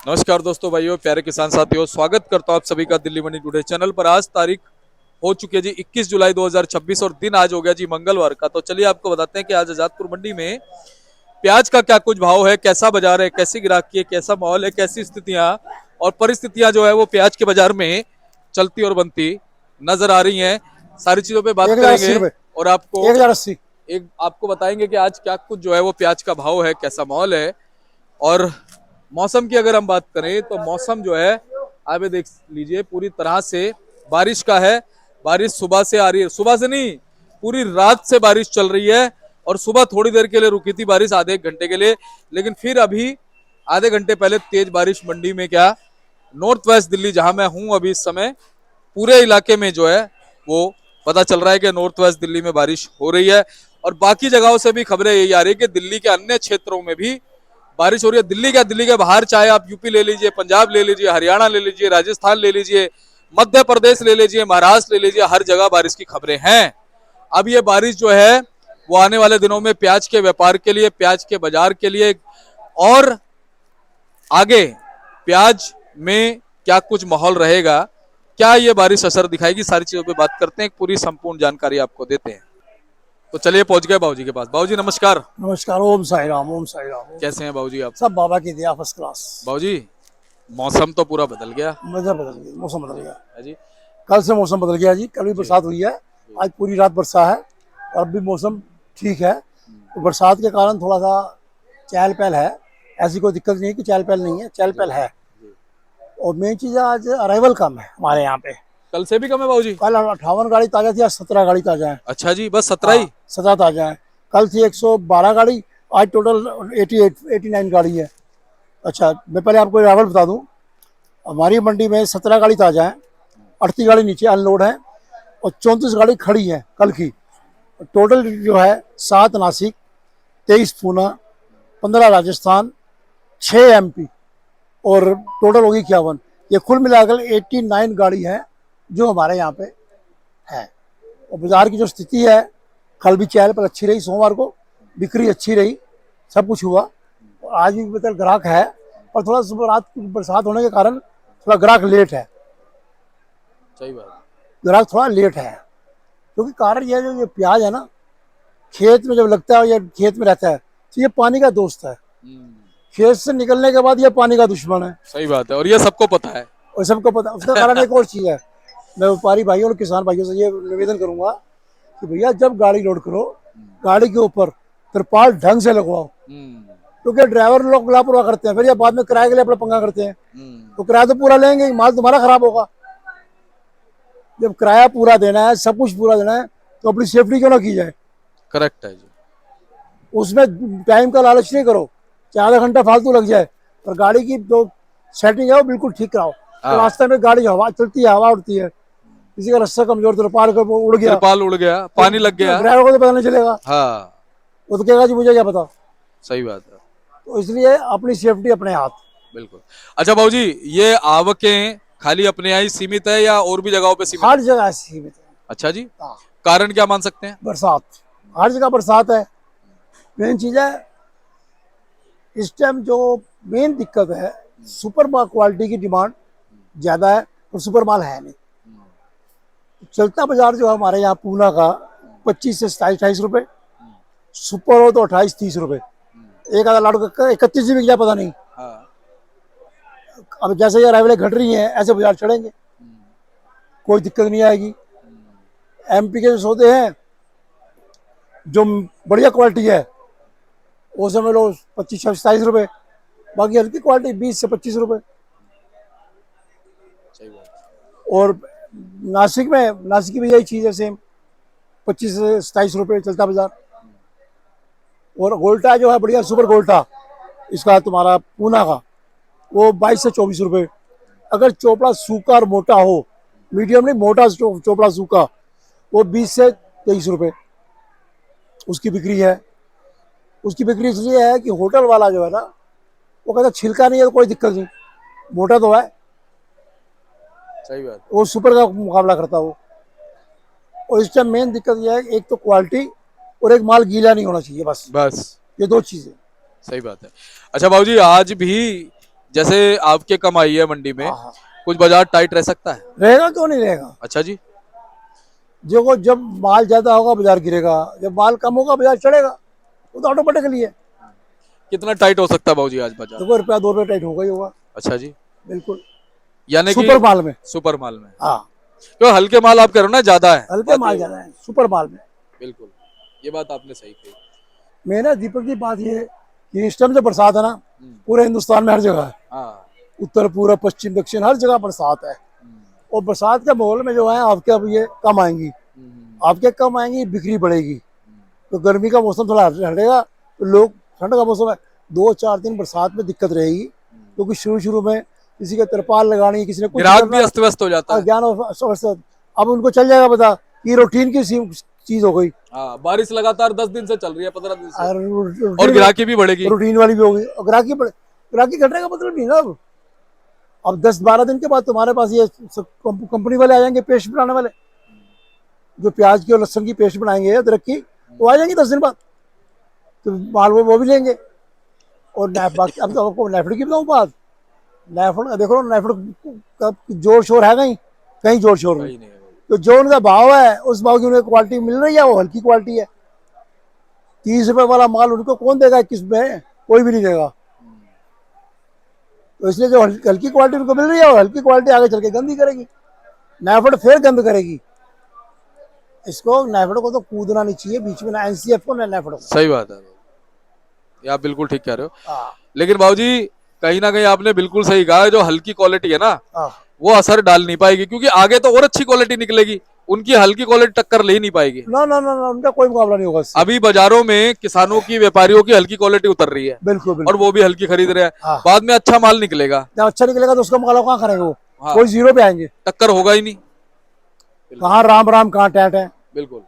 नमस्कार दोस्तों, भाइयों, प्यारे किसान साथियों, स्वागत करता हूं आप सभी का दिल्ली मंडी टुडे चैनल पर। आज तारीख हो चुकी है जी 21 जुलाई 2026 और दिन आज हो गया जी मंगलवार का। तो चलिए आपको बताते हैं कि आज आजादपुर मंडी में प्याज का क्या कुछ भाव है, कैसा बाजार है, कैसी ग्राहकी है, कैसा माहौल है, कैसी स्थितियां और परिस्थितियां जो है वो प्याज के बाजार में चलती और बनती नजर आ रही हैं। सारी चीजों पे बात 1080 करेंगे रुपए। और आपको 1080। एक आपको बताएंगे कि आज क्या कुछ जो है वो प्याज का भाव है, कैसा माहौल है। और मौसम की अगर हम बात करें तो मौसम जो है आप ये देख लीजिए पूरी तरह से बारिश का है। बारिश सुबह से आ रही है, सुबह से नहीं, पूरी रात से बारिश चल रही है। और सुबह थोड़ी देर के लिए रुकी थी बारिश, आधे एक घंटे के लिए, लेकिन फिर अभी आधे घंटे पहले तेज बारिश मंडी में, क्या नॉर्थ वेस्ट दिल्ली जहां मैं हूं अभी इस समय, पूरे इलाके में जो है वो पता चल रहा है कि नॉर्थ वेस्ट दिल्ली में बारिश हो रही है। और बाकी जगहों से भी खबरें यही आ रही है कि दिल्ली के अन्य क्षेत्रों में भी बारिश हो रही है। दिल्ली क्या, दिल्ली के बाहर चाहे आप यूपी ले लीजिए, पंजाब ले लीजिए, हरियाणा ले लीजिए, राजस्थान ले लीजिए, मध्य प्रदेश ले लीजिए, महाराष्ट्र ले लीजिए, हर जगह बारिश की खबरें हैं। अब ये बारिश जो है वो आने वाले दिनों में प्याज के व्यापार के लिए, प्याज के बाजार के लिए और आगे प्याज में क्या कुछ माहौल रहेगा, क्या ये बारिश असर दिखाएगी, सारी चीजों पे बात करते हैं, एक पूरी संपूर्ण जानकारी आपको देते हैं। तो चलिए पहुंच गए बाबूजी के पास। बाबूजी नमस्कार। नमस्कार। ओम साई राम, ओम साई राम। कैसे हैं बाबूजी आप? सब बाबा की दया, फर्स्ट क्लास। बाबूजी मौसम तो पूरा बदल गया मजा बदल गया, मौसम बदल गया। है जी। कल से मौसम बदल गया जी। कल भी जी बरसात हुई है, जी। आज पूरी रात बरसा है और अब भी मौसम ठीक है। तो बरसात के कारण थोड़ा सा चहल पहल है। ऐसी कोई दिक्कत नहीं है कि चहल पहल नहीं है, चहल पहल है। जी। और मेन चीज़ है, आज अराइवल कम है हमारे यहाँ पे। कल से भी कम है बाबूजी? कल 58 गाड़ी ताज़ा थी, आज 17 गाड़ी ताज़ा है। अच्छा जी, बस 17 हाँ, ही? 17 ताज़ा है। कल थी 112 गाड़ी, आज टोटल 89 गाड़ी है। अच्छा, मैं पहले आपको अराइवल बता दूं। हमारी मंडी में 17 गाड़ी ताज़ा है, 38 गाड़ी नीचे अनलोड है और 34 गाड़ी खड़ी है कल की। टोटल जो है 7 नासिक, 23 पूना, 15 राजस्थान, 6 एमपी और टोटल होगी 51। ये कुल मिलाकर 89 गाड़ी है जो हमारे यहाँ पे है। और बाजार की जो स्थिति है, कल भी चहल पर अच्छी रही, सोमवार को बिक्री अच्छी रही, सब कुछ हुआ। और आज भी मतलब ग्राहक है, पर थोड़ा सुबह रात की बरसात होने के कारण थोड़ा ग्राहक लेट है। सही बात। ग्राहक थोड़ा लेट है क्योंकि कारण यह है, जो ये प्याज है ना, खेत में जब लगता है या खेत में रहता है तो ये पानी का दोस्त है। खेत से निकलने के बाद ये पानी का दुश्मन है। सही बात है और ये सबको पता है। और सबको पता। उसका कारण एक और चीज़ है। मैं व्यापारी भाइयों और किसान भाइयों से ये निवेदन करूंगा कि भैया जब गाड़ी लोड करो, गाड़ी के ऊपर तिरपाल ढंग से लगवाओ, क्योंकि ड्राइवर लोग लापरवाह करते हैं, फिर ये बाद में किराए के लिए अपना पंगा करते हैं। तो किराया तो पूरा लेंगे, माल तुम्हारा खराब होगा। जब किराया पूरा देना है, सब कुछ पूरा देना है, तो अपनी सेफ्टी क्यों ना की जाए। करेक्ट है जी। उसमें टाइम का लालच नहीं करो, चाहे आधा घंटा फालतू लग जाए, पर गाड़ी की जो सेटिंग है वो बिल्कुल ठीक कराओ। तो रास्ते में गाड़ी हवा चलती है, हवा उड़ती है, किसी का रास्ता कमजोर, तिरपाल कर वो उड़ गया, तिरपाल उड़ गया, पानी लग गया, ड्राइवर को तो पता नहीं चलेगा। हाँ वो तो कहेगा जी मुझे क्या पता। सही बात है। तो इसलिए अपनी सेफ्टी अपने हाथ। बिल्कुल। अच्छा बाबूजी, ये आवकें खाली अपने यहाँ ही सीमित है या और भी जगहों पे सीमित हर है? जगह सीमित है। अच्छा जी, हाँ, कारण क्या मान सकते हैं? बरसात, हर जगह बरसात है। मेन चीज है इस टाइम जो मेन दिक्कत है, सुपर माल क्वालिटी की डिमांड ज्यादा है और सुपर माल है नहीं। चलता बाजार जो है हमारे यहाँ पूना का 25 से 27-28 रुपए, सुपर हो तो 28-30 रुपए। एक आधा लाडू का 31 भी क्या पता नहीं। हाँ। अब जैसे ये अराइवलें घट रही हैं, ऐसे बाजार चढ़ेंगे, कोई दिक्कत नहीं आएगी। एमपी के जो सौदे हैं, जो बढ़िया क्वालिटी है, वो समझ लो 25-27 रुपए, बाकी हल्की क्वालिटी 20 से 25 रुपए। सही बात। और नासिक में, नासिक की भी यही चीज़ है सेम, 25 से 27 रुपए चलता बाजार। और गोल्टा जो है बढ़िया सुपर गोल्टा, इसका तुम्हारा पूना का, वो 22 से 24 रुपए। अगर चोपड़ा सूखा और मोटा हो, मीडियम नहीं मोटा चोपड़ा सूखा, वो 20 से 23 रुपए उसकी बिक्री है। उसकी बिक्री इसलिए है कि होटल वाला जो है ना, वो कहता छिलका नहीं है तो कोई दिक्कत नहीं, मोटा तो है, सही बात। वो सुपर का मुकाबला करता वो। और इस टाइम मेन दिक्कत यह है, एक तो क्वालिटी और एक माल गीला नहीं होना चाहिए, बस बस ये दो चीजें। सही बात है। अच्छा बाबूजी, आज भी जैसे आपके कम आई है मंडी में, हाँ हाँ, कुछ बाजार टाइट रह सकता है? रहेगा क्यों नहीं रहेगा। अच्छा जी। जो जब माल ज्यादा होगा बाजार गिरेगा, जब माल कम होगा बाजार चढ़ेगा, वो तो ऑटोमेटिकली है। कितना टाइट हो सकता है भाजी आज बाजार? देखो रुपया 2 रुपये टाइट होगा ही होगा। अच्छा जी। बिल्कुल। यानी कि सुपर माल में। सुपर माल में, हाँ, क्यों हल्के माल आप कह रहे हो ना ज्यादा है, हल्के बात माल ये ज्यादा है सुपर माल में। बिल्कुल, ये बात आपने सही कही। मेरा दीपक जी बात ये है कि इस टाइम जो बरसात है ना, हम्म, पूरे हिंदुस्तान में हर जगह है। हाँ। उत्तर पूर्व पश्चिम दक्षिण हर जगह बरसात है। और बरसात के माहौल में जो है आपके अब ये कम आएंगी, आपके कम आएंगी, बिक्री बढ़ेगी। तो गर्मी का मौसम थोड़ा हटेगा तो लोग, ठंड का मौसम है, 2-4 दिन बरसात में दिक्कत रहेगी, क्योंकि शुरू शुरू में किसी के तिरपाल लगानी, किसी ने कुछ ग्राहक भी करना, अस्त व्यस्त हो जाता है। ज्ञान अब उनको चल जाएगा पता कि रूटीन की चीज हो गई। हाँ, बारिश लगातार 10 दिन से चल रही है, 15 दिन से, और और ग्राहकी भी बढ़ेगी। रूटीन वाली भी होगी और ग्राहकी घटने का मतलब नहीं ना। अब 10-12 दिन के बाद तुम्हारे पास ये कंपनी वाले आ जाएंगे, पेस्ट बनाने वाले, जो प्याज की और लहसुन की पेस्ट बनाएंगे अदरक की, वो आ जाएंगे 10 दिन बाद, तो माल वो भी लेंगे। और बाकी अब तो आपको नेफेड की बताऊँ बात, नेफेड देखो, नेफेड का जोर शोर है कहीं, कहीं जोर शोर नहीं। सही नहीं है भाई। तो जो उनका भाव है उस भाव की उन्हें क्वालिटी मिल रही है, वो हल्की क्वालिटी है। 30 रुपए वाला माल उनको कौन देगा 21 में? कोई भी नहीं देगा। तो इसलिए जो हल्की क्वालिटी उनको मिल रही है, वो हल्की क्वालिटी आगे चल के गंदी करेगी, नेफेड फिर गंद करेगी। इसको नेफेड को तो कूदना नहीं चाहिए बीच में, ना एनसीएफ को ना नेफेड को। सही बात है, ये आप बिल्कुल ठीक कह रहे हो। हाँ लेकिन बाबूजी कहीं ना कहीं आपने बिल्कुल सही कहा, जो हल्की क्वालिटी है ना, हाँ, वो असर डाल नहीं पाएगी, क्योंकि आगे तो और अच्छी क्वालिटी निकलेगी, उनकी हल्की क्वालिटी टक्कर ले ही नहीं पाएगी। ना ना ना ना, उनका कोई मुकाबला नहीं होगा इससे। अभी बाजारों में किसानों की, व्यापारियों की हल्की क्वालिटी उतर रही है, बिल्कुल और बिल्कुल। वो भी हल्की खरीद रहे हैं। हाँ, बाद में अच्छा माल निकलेगा, जब अच्छा निकलेगा तो उसका मुकाबला कहाँ करेंगे वो? हाँ, कोई जीरो पे आएंगे। टक्कर होगा ही नहीं। कहाँ राम राम कहाँ टैट है, बिल्कुल।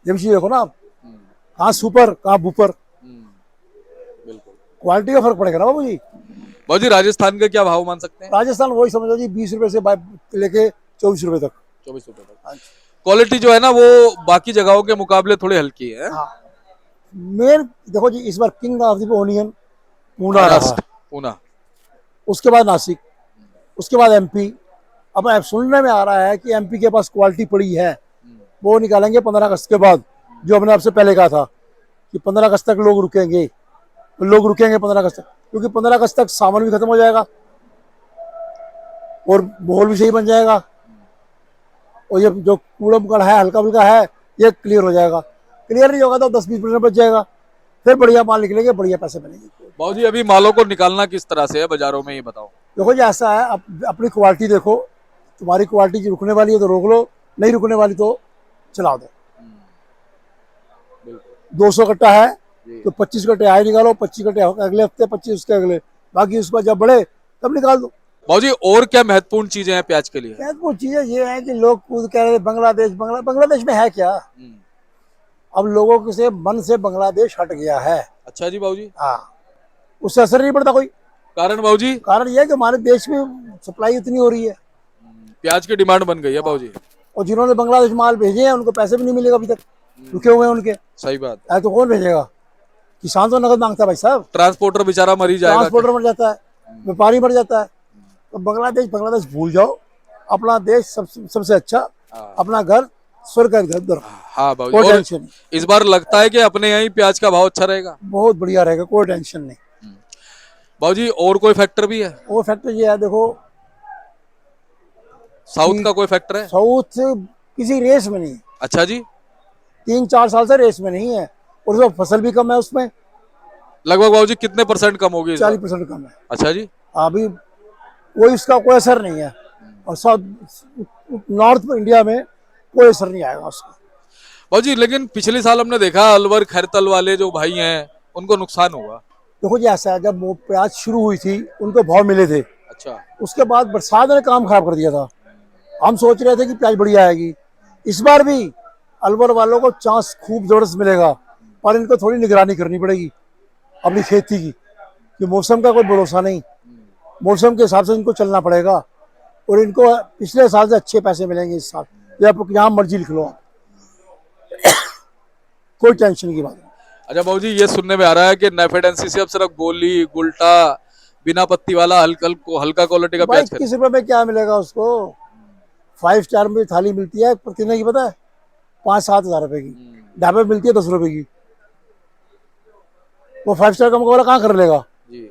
ये भी चीज देखो ना आप, हम्म, कहाँ सुपर कहाँ बुपर, हम्म, बिल्कुल। क्वालिटी का फर्क पड़ेगा ना बाबू जी। बाबूजी राजस्थान के क्या भाव मान सकते हैं? राजस्थान वही समझो जी, 20 रुपए से लेके 24 रुपए तक। 24 रुपए तक। क्वालिटी जो है ना, वो बाकी जगहों के मुकाबले थोड़ी हल्की है। हाँ, मेन देखो जी, इस बार king of the onion Poona रहा, महाराष्ट्र, पूना। उसके बाद नासिक, उसके बाद एमपी। अब सुनने में आ रहा है कि एमपी के पास क्वालिटी पड़ी है, वो निकालेंगे 15 अगस्त के बाद। जो हमने आपसे पहले कहा था कि 15 अगस्त तक लोग रुकेंगे, तो लोग रुकेंगे 15 अगस्त तक, क्योंकि 15 अगस्त तक सामान भी खत्म हो जाएगा और माहौल भी सही बन जाएगा, और ये जो कूड़ा मुकड़ है, हल्का फुल्का है, ये क्लियर हो जाएगा। क्लियर नहीं होगा तो 10-20% बच जाएगा, फिर बढ़िया माल निकलेंगे, बढ़िया पैसे बनेंगे। बाबूजी अभी मालों को निकालना किस तरह से है बाजारों में, ये बताओ। देखो जी ऐसा है, अपनी क्वालिटी देखो, तुम्हारी क्वालिटी जो रुकने वाली है तो रोक लो, नहीं रुकने वाली तो चला दो। 200 कट्टा है तो 25 कट्टे आए निकालो, 25 कट्टे अगले हफ्ते, 25 उसके अगले, बाकी उसका जब बढ़े तब निकाल दो। बाबूजी और क्या महत्वपूर्ण चीजें हैं प्याज के लिए? महत्वपूर्ण चीजें ये है कि लोग खुद कह रहे हैं बांग्लादेश, बांग्लादेश में है क्या? अब लोगों के से मन से बांग्लादेश हट गया है। अच्छा जी बाबूजी। हाँ, उससे असर नहीं पड़ता कोई। कारण बाबूजी? कारण ये है कि हमारे देश में सप्लाई इतनी हो रही है, प्याज की डिमांड बन गई है बाबूजी। और जिन्होंने बांग्लादेश माल भेजे हैं उनको पैसे भी नहीं मिलेगा अभी तक, रुके हुए हैं उनके। सही बात। है तो कौन भेजेगा? किसान तो नगद मांगता है भाई साहब, ट्रांसपोर्टर बेचारा मर ही जाएगा। ट्रांसपोर्टर मर जाता है, व्यापारी मर जाता है। तो बांग्लादेश भूल जाओ, अपना देश सबसे अच्छा, अपना घर स्वर्ग का घर। हाँ कोई बाबूजी, और टेंशन नहीं, इस बार लगता है कि अपने यहाँ ही प्याज का भाव अच्छा रहेगा। बहुत बढ़िया रहेगा, कोई टेंशन नहीं। बाबूजी और कोई फैक्टर भी है? वो फैक्टर ये है देखो, साउथ का कोई फैक्टर है? साउथ किसी रेस में नहीं, अच्छा जी। 3-4 साल से रेस में नहीं है, और उसमें फसल भी कम है, उसमें लगभग बाबूजी कितने % कम होगी इस बार? 40% कम है। अच्छा जी। अभी कोई इसका कोई असर नहीं है, और साउथ नॉर्थ इंडिया में कोई असर नहीं आएगा उसका। बाबूजी लेकिन पिछले साल हमने देखा अलवर खैरतल वाले जो भाई हैं उनको नुकसान हुआ। देखो जी ऐसा है, जब वो प्याज शुरू हुई थी उनको भाव मिले थे, अच्छा। उसके बाद बरसात ने काम खराब कर दिया था। हम सोच रहे थे कि प्याज बढ़िया आएगी, इस बार भी अलवर वालों को चांस खूब जबरदस्त मिलेगा, पर इनको थोड़ी निगरानी करनी पड़ेगी अपनी खेती की, कि मौसम का कोई भरोसा नहीं, मौसम के हिसाब से इनको चलना पड़ेगा, और इनको पिछले साल से अच्छे पैसे मिलेंगे इस साल, ये आप यहाँ मर्जी लिख लो कोई टेंशन की बात नहीं। अच्छा बाबूजी, ये सुनने में आ रहा है कि नेफेडेंसी से अब सिर्फ गोली गुल्टा बिना पत्ती वाला हल्का क्वालिटी का भाई प्याज खरीद। 21 रुपए में क्या मिलेगा उसको? 5 स्टार में थाली मिलती है पर कितने की पता है? 5-7 हजार रुपए की। ढाबे में मिलती है 10 रुपए की। वो 5 स्टार का मुकाबला कहाँ कर लेगा? जी।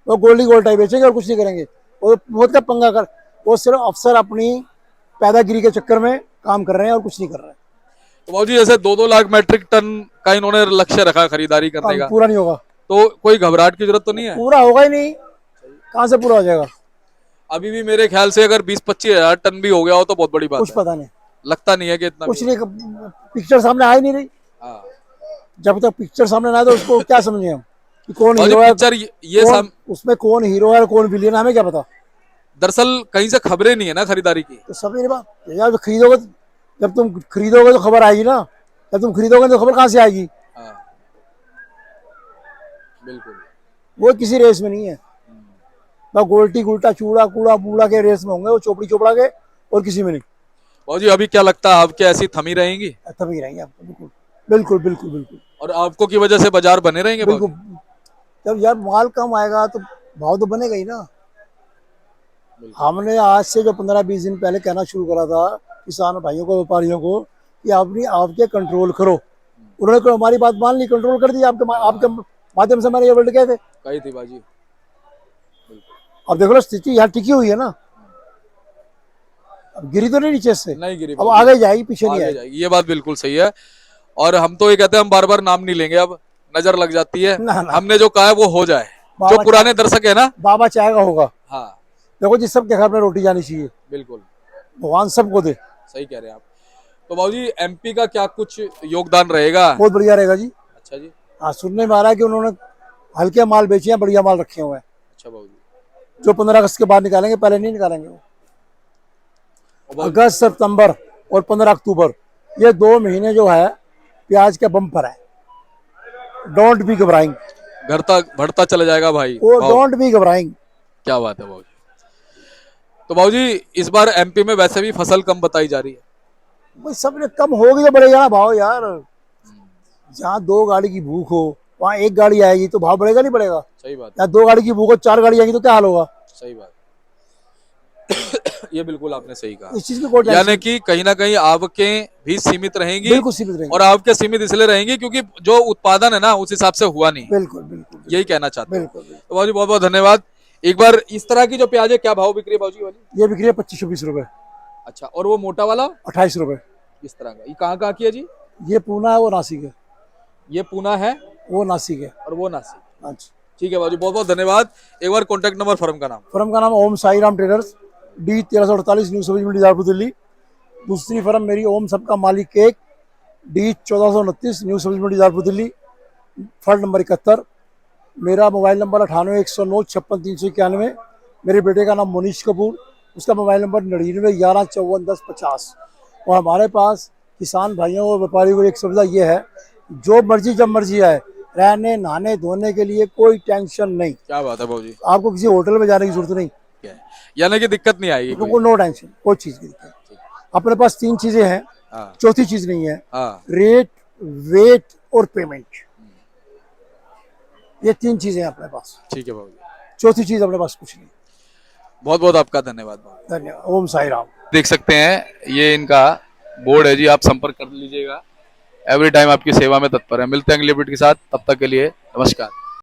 वो गोल्डी गोल्ड टाइप बेचेंगे और कुछ नहीं करेंगे। वो बहुत का पंगा कर, वो सिर्फ अफसर अपनी पैदागिरी के चक्कर में काम कर रहे हैं और कुछ नहीं कर रहे हैं। तो बाबूजी जैसे 2-2 लाख मैट्रिक टन का इन्होंने लक्ष्य रखा खरीदारी करने का, पूरा नहीं होगा। तो कोई घबराहट की जरूरत तो नहीं है? पूरा होगा ही नहीं, कहाँ से पूरा हो जाएगा? अभी भी मेरे ख्याल से अगर 20-25 हजार टन भी हो गया हो तो बहुत बड़ी बात कुछ है। पता नहीं, लगता नहीं है कि इतना कुछ भी नहीं, पिक्चर सामने आ ही नहीं रही। हाँ। जब तक पिक्चर सामने ना आए तो उसको क्या समझे हम कि कौन बाबूजी हीरो है, पिक्चर ये उसमें कौन हीरो है और कौन विलेन है, हमें क्या पता? दरअसल कहीं से खबरें नहीं है ना खरीदारी की। तो सब ये बात यार, खरीदोगे जब तुम खरीदोगे तो खबर आएगी ना, जब तुम खरीदोगे तो खबर कहाँ से आएगी? हाँ बिल्कुल। वो किसी रेस में नहीं है। वो गोल्टी गुल्टा चूड़ा कूड़ा बूढ़ा के रेस में होंगे, वो चोपड़ी चोपड़ा के, और किसी में नहीं। बाबूजी अभी क्या लगता है आपके ऐसी थमी रहेंगी? तभी रहेंगे आपको, बिल्कुल बिल्कुल बिल्कुल बिल्कुल और आपको की वजह से बाजार बने रहेंगे बिल्कुल। बाबूजी? जब यार माल कम आएगा तो भाव तो बनेगा ही ना। हमने आज से जो 15-20 दिन पहले कहना शुरू करा था किसान भाइयों को, व्यापारियों को, कि आपने आपके कंट्रोल करो। उन्होंने तो हमारी बात मान ली, कंट्रोल कर दी। आपके माध्यम से मैंने ये वर्ड कहे थे, कही थी बाजी। अब देखो ना स्थिति यहाँ टिकी हुई है ना, अब गिरी तो नहीं नीचे से, नहीं गिरी अब आगे जाएगी, पीछे नहीं आगे आएगी। जाएगी, ये बात बिल्कुल सही है। और हम तो ये कहते हैं हम बार बार नाम नहीं लेंगे, अब नजर लग जाती है। ना, ना। हमने जो कहा है वो हो जाए। जो पुराने दर्शक है ना, बाबा चाहेगा होगा। हाँ देखो जी, सबके घर में रोटी जानी चाहिए, बिल्कुल भगवान सबको दे। सही कह रहे हैं आप। तो बाबूजी एमपी का क्या कुछ योगदान रहेगा? बहुत बढ़िया रहेगा जी। अच्छा जी। हाँ, सुनने में आ रहा है कि उन्होंने हल्के माल बेचे हैं, बढ़िया माल रखे हुए हैं, अच्छा बाबूजी। जो 15 अगस्त के बाद निकालेंगे, पहले नहीं निकालेंगे वो। और अगस्त, सितंबर और 15 अक्टूबर, ये 2 महीने जो है प्याज के बम्पर है। डोंट बी घबराइंग, घरता बढ़ता चला जाएगा भाई वो भाव। डोंट बी घबराइंग। क्या बात है बाबूजी। तो बाबूजी इस बार एमपी में वैसे भी फसल कम बताई जा रही है। भाई सबने कम होगी तो बढ़ेगा ना भाव यार। जहाँ 2 गाड़ी की भूख हो वहाँ 1 गाड़ी आएगी तो भाव बढ़ेगा नहीं बढ़ेगा? सही बात। या 2 गाड़ी की भूख हो 4 गाड़ी आएगी तो क्या हाल होगा? सही बात। ये बिल्कुल आपने सही कहा। इस चीज की कोई यानी कि कहीं ना कहीं आवकें भी सीमित रहेंगी। बिल्कुल सीमित रहेंगे। और आवकें सीमित इसलिए रहेंगी क्योंकि जो उत्पादन है ना उस हिसाब से हुआ नहीं। बिल्कुल बिल्कुल यही कहना चाहते हैं। बिल्कुल बिल्कुल। तो बाबूजी बहुत बहुत धन्यवाद। एक बार इस तरह की जो प्याज है क्या भाव बिक्री है बाबूजी वाली? ये बिक्री है 25-20 रुपए। अच्छा, और वो मोटा वाला 28 रुपए। इस तरह का, ये कहाँ की है जी? ये पूना है, वो नासिक है। ये पूना है वो नासिक है। और वो नासिक। अच्छा, ठीक है बाबूजी, बहुत बहुत धन्यवाद। एक बार कॉन्टेक्ट नंबर, फर्म का नाम। फर्म का नाम Om Sai Ram traders, D 1348, new सब्जी मंडी जारपुर दिल्ली। दूसरी फर्म मेरी ओम सबका मालिक केक, डी 1429, न्यू सब्जी मंडी जारपुर दिल्ली, फ्लैट नंबर 71। मेरा मोबाइल नंबर 98-109-56-391। मेरे बेटे का नाम मोनीश कपूर, उसका मोबाइल नंबर 99-11-54-10-50। और हमारे पास किसान भाइयों और व्यापारियों को एक सुविधा ये है, जो मर्जी जब मर्जी आए, रहने नहाने धोने के लिए कोई टेंशन नहीं। क्या बात है बाबूजी। आपको किसी होटल में जाने की जरूरत नहीं, यानी कि दिक्कत नहीं आएगी कोई। नो टेंशन, कोई चीज की दिक्कत। अपने पास 3 चीजें हैं, हाँ चौथी चीज नहीं है। हाँ। रेट, वेट और पेमेंट, ये 3 चीजें हैं अपने पास। ठीक है बाबूजी, चौथी चीज अपने पास कुछ नहीं। बहुत बहुत आपका धन्यवाद बाबूजी। धन्यवाद। ओम साई राम। देख सकते हैं ये इनका बोर्ड है जी, आप संपर्क कर लीजिएगा। एवरी टाइम आपकी सेवा में तत्पर है। मिलते हैं अगली अपडेट के साथ, तब तक के लिए नमस्कार।